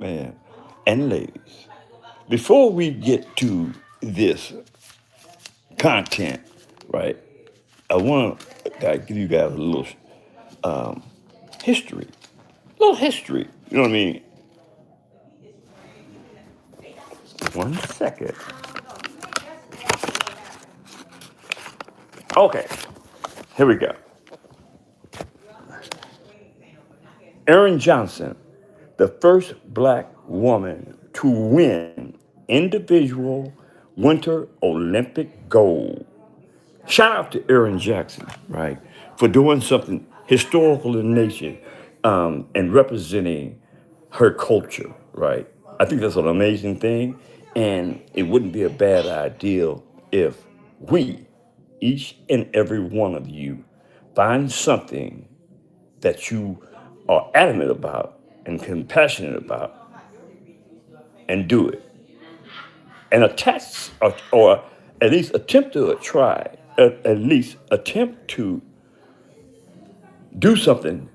man, and ladies, before we get to this content, right, I want to give you guys a little history. A little history. You know what I mean? One second. Okay, here we go. Erin Johnson, the first black woman to win individual Winter Olympic gold. Shout out to Erin Jackson, right, for doing something historical in nature and representing her culture, right? I think that's an amazing thing, and it wouldn't be a bad idea if we, each and every one of you, find something that you are adamant about and compassionate about and do it. And attach or at least attempt to try, at least attempt to do something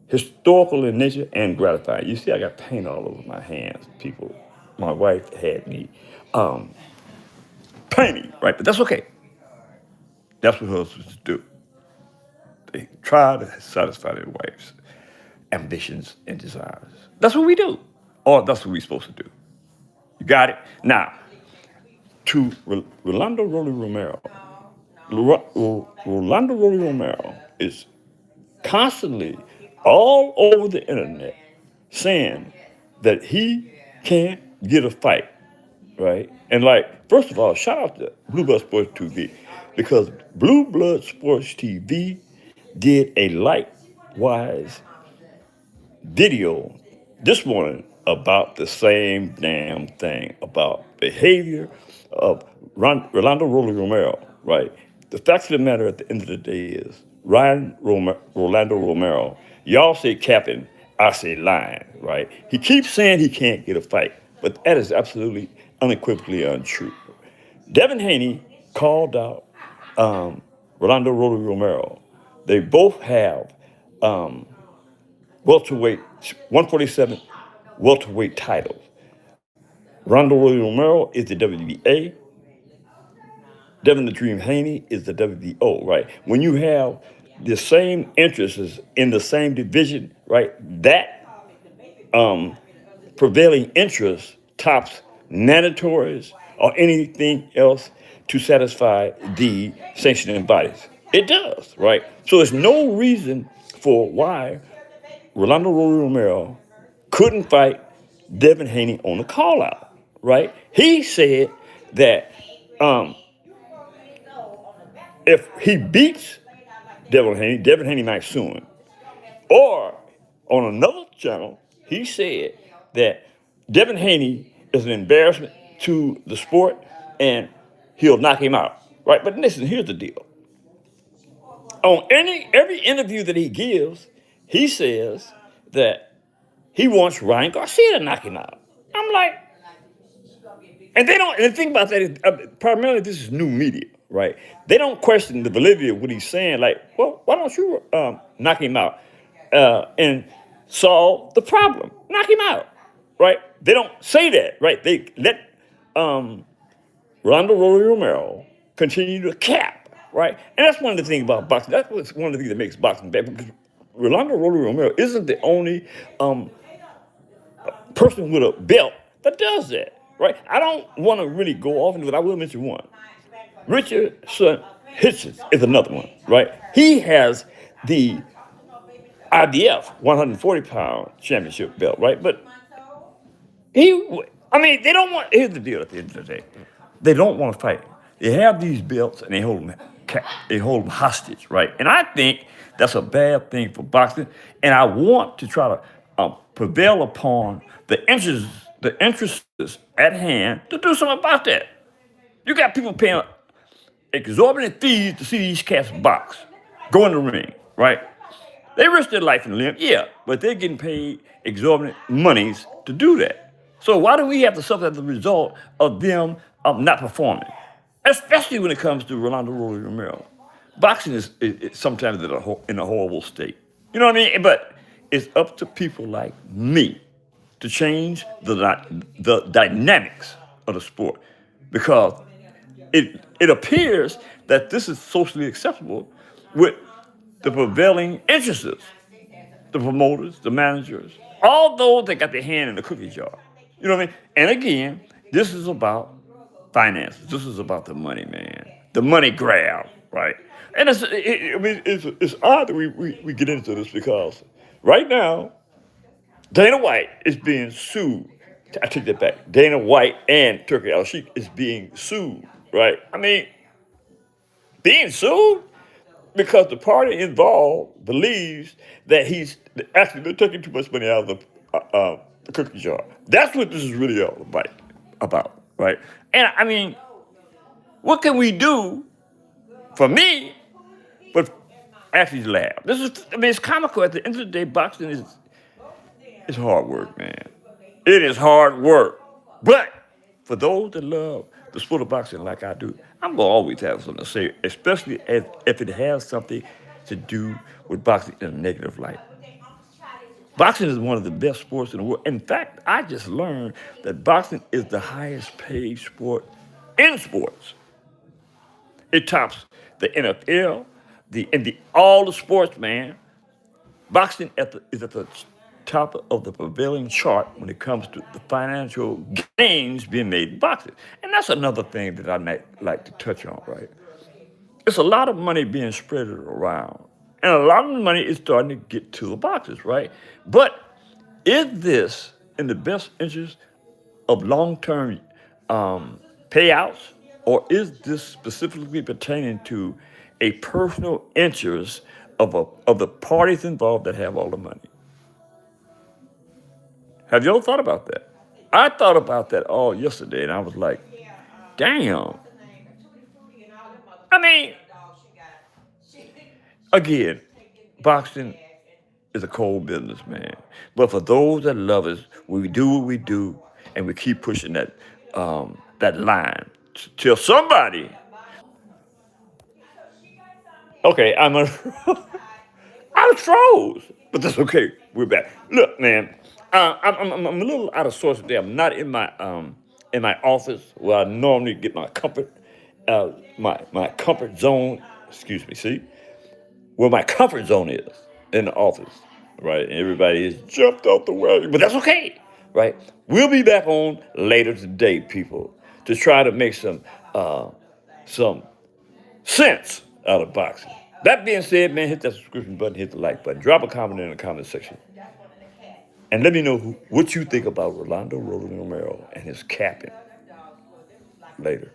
historical in nature and gratifying. You see, I got paint all over my hands, people. My wife had me um, painting, right? But that's okay. That's what husbands do. They try to satisfy their wives' ambitions and desires. That's what we do. Or that's what we're supposed to do. You got it? Now, to Rolando Romero. Rolando Romero is constantly all over the internet saying that he can't get a fight, right? And like, first of all, shout out to Blue Blood Sports TV because Blue Blood Sports TV did a likewise video this morning about the same damn thing about behavior of Rolando Romero, right? The fact of the matter at the end of the day is Rolando Romero, y'all say capping, I say lying, right? He keeps saying he can't get a fight, but that is absolutely unequivocally untrue. Devin Haney called out Rolando Romero. They both have welterweight, 147 welterweight titles. Rondo Romero is the WBA. Devin the Dream Haney is the WBO, right? When you have the same interests in the same division, right, that prevailing interest tops mandatories or anything else to satisfy the sanctioning bodies. It does, right? So there's no reason for why Rolando Romero couldn't fight Devin Haney on the call out, right? He said that if he beats Devin Haney might sue him. Or on another channel, he said that Devin Haney is an embarrassment to the sport and he'll knock him out, right? But listen, here's the deal. On every interview that he gives, he says that he wants Ryan Garcia to knock him out. I'm like, and they don't. And the thing about that is, primarily this is new media, right? They don't question the validity of what he's saying. Like, well, why don't you knock him out and solve the problem? Knock him out, right? They don't say that, right? They let Rondo Romero continue to cap, right? And that's one of the things about boxing. That's what's one of the things that makes boxing bad because Rolando Romero isn't the only person with a belt that does that, right? I don't want to really go off into it. I will mention one. Richardson Hitchens is another one, right? He has the IBF 140-pound championship belt, right? But I mean, they don't want, here's the deal at the end of the day. They don't want to fight. They have these belts and they hold them hostage, right? And I think that's a bad thing for boxing. And I want to try to prevail upon the interests at hand to do something about that. You got people paying exorbitant fees to see these cats box, go in the ring, right? They risk their life and limb, yeah, but they're getting paid exorbitant monies to do that. So why do we have to suffer as a result of them not performing? Especially when it comes to Rolando Romero. Boxing is sometimes in a horrible state. You know what I mean? But it's up to people like me to change the dynamics of the sport because it appears that this is socially acceptable with the prevailing interests, the promoters, the managers, all those that got their hand in the cookie jar. You know what I mean? And again, this is about finances. This is about the money, man. The money grab, right? And I mean, it's odd that we get into this because right now, Dana White is being sued. I take that back. Dana White and Turkey Al Sheikh is being sued, right? I mean, being sued because the party involved believes that he's actually they're taking too much money out of the cookie jar. That's what this is really all about, right? And I mean, what can we do for me but actually laugh? This is, I mean, it's comical. At the end of the day, boxing is it's hard work, man. It is hard work. But for those that love the sport of boxing like I do, I'm gonna always have something to say, especially if it has something to do with boxing in a negative light. Boxing is one of the best sports in the world. In fact, I just learned that boxing is the highest paid sport in sports. It tops the NFL, the all the sports, man. Boxing is at the top of the prevailing chart when it comes to the financial gains being made in boxing. And that's another thing that I might like to touch on, right? It's a lot of money being spread around. And a lot of the money is starting to get to the boxers, right? But is this in the best interest of long-term payouts, or is this specifically pertaining to a personal interest of the parties involved that have all the money? Have you all thought about that? I thought about that all yesterday, and I was like, damn. I mean, again, boxing is a cold business, man. But for those that love us, we do what we do, and we keep pushing that line till somebody. Okay, I was froze, but that's okay. We're back. Look, man, I'm a little out of sorts today. I'm not in my office where I normally get my my comfort zone. Excuse me. See where my comfort zone is in the office, right? And everybody has jumped off the well, but that's okay, right? We'll be back on later today, people, to try to make some sense out of boxing. That being said, man, hit that subscription button, hit the like button, drop a comment in the comment section, and let me know what you think about Rolando Romero and his capping later.